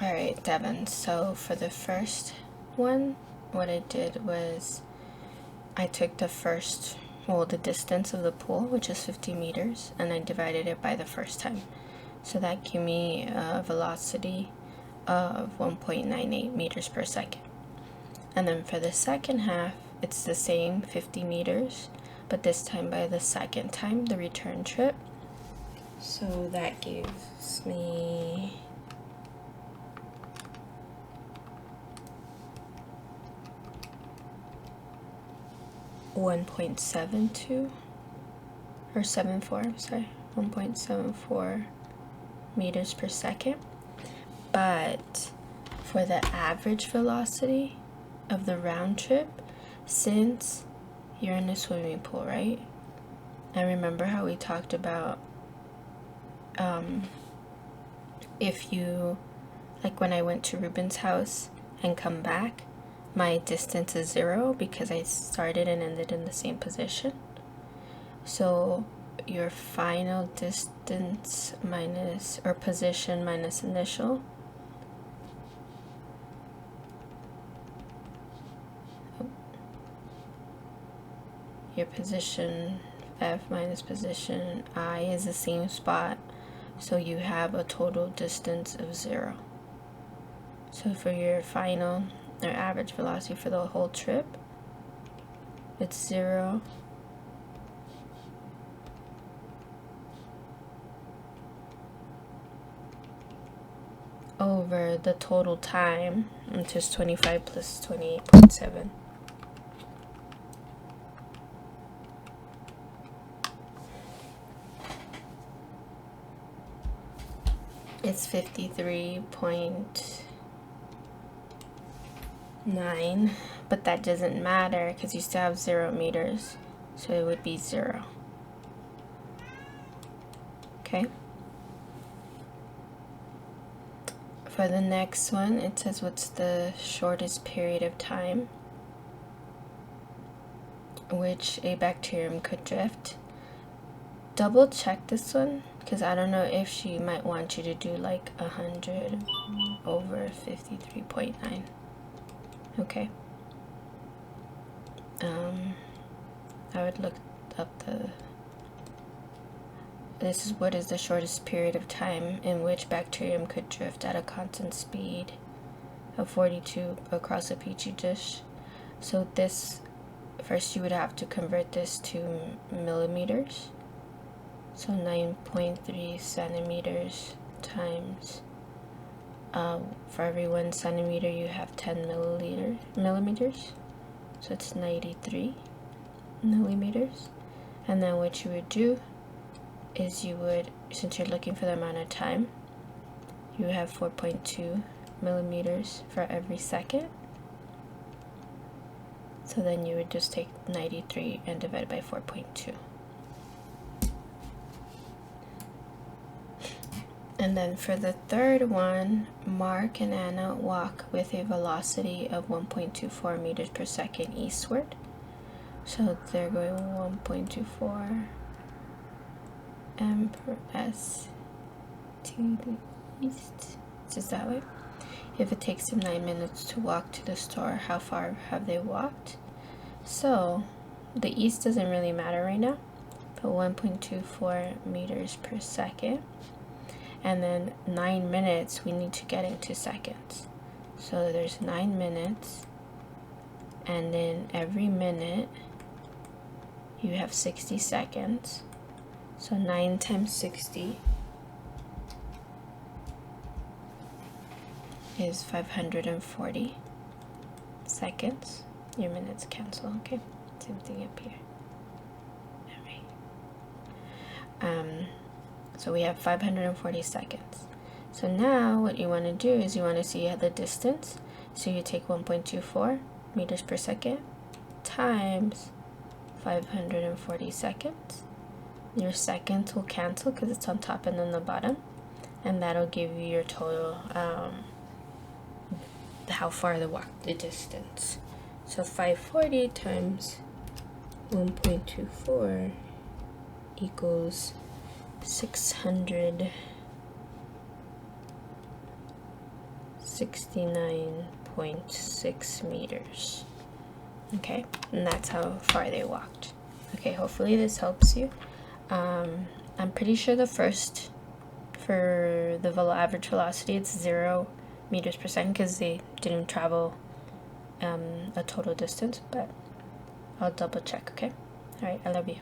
Alright, Devin, so for the first one, what I did was I took the distance of the pool, which is 50 meters, and I divided it by the first time. So that gave me a velocity of 1.98 meters per second. And then for the second half, it's the same 50 meters, but this time by the second time, the return trip. So that gives me 1.72 or 74, I'm sorry, 1.74 meters per second. But for the average velocity of the round trip, since you're in a swimming pool, right? And remember how we talked about if you, like when I went to Ruben's house and come back, my distance is 0 because I started and ended in the same position. So your final distance minus, or position minus initial, your position F minus position I is the same spot, so you have a total distance of 0. So for your final or average velocity for the whole trip, it's 0 over the total time, which is 25 plus 28.7. It's 53.9, but that doesn't matter because you still have 0 meters, so it would be 0. Okay. For the next one, it says what's the shortest period of time which a bacterium could drift. Double check this one, because I don't know if she might want you to do like 100 over 53.9. Okay. I would look up this is what is the shortest period of time in which bacterium could drift at a constant speed of 42 across a petri dish. So this, first you would have to convert this to millimeters. So 9.3 centimeters times, for every 1 centimeter you have 10 millimeters. So it's 93 millimeters. And then what you would do is you would, since you're looking for the amount of time, you have 4.2 millimeters for every second. So then you would just take 93 and divide by 4.2. And then for the third one, Mark and Anna walk with a velocity of 1.24 meters per second eastward. So they're going 1.24 m per s to the east, just that way. If it takes them 9 minutes to walk to the store, how far have they walked? So the east doesn't really matter right now, but 1.24 meters per second. And then 9 minutes, we need to get into seconds. So there's 9 minutes, and then every minute you have 60 seconds. So 9 times 60 is 540 seconds. Your minutes cancel, okay? Same thing up here. Alright. So we have 540 seconds. So now what you want to do is you want to see the distance. So you take 1.24 meters per second times 540 seconds. Your seconds will cancel because it's on top and on the bottom. And that'll give you your total, how far they walk, the distance. So 540 times 1.24 equals 600 69.6 meters. Okay, and that's how far they walked. Okay, hopefully this helps you. I'm pretty sure for the average velocity, it's 0 meters per second because they didn't travel a total distance, but I'll double check, okay? All right, I love you.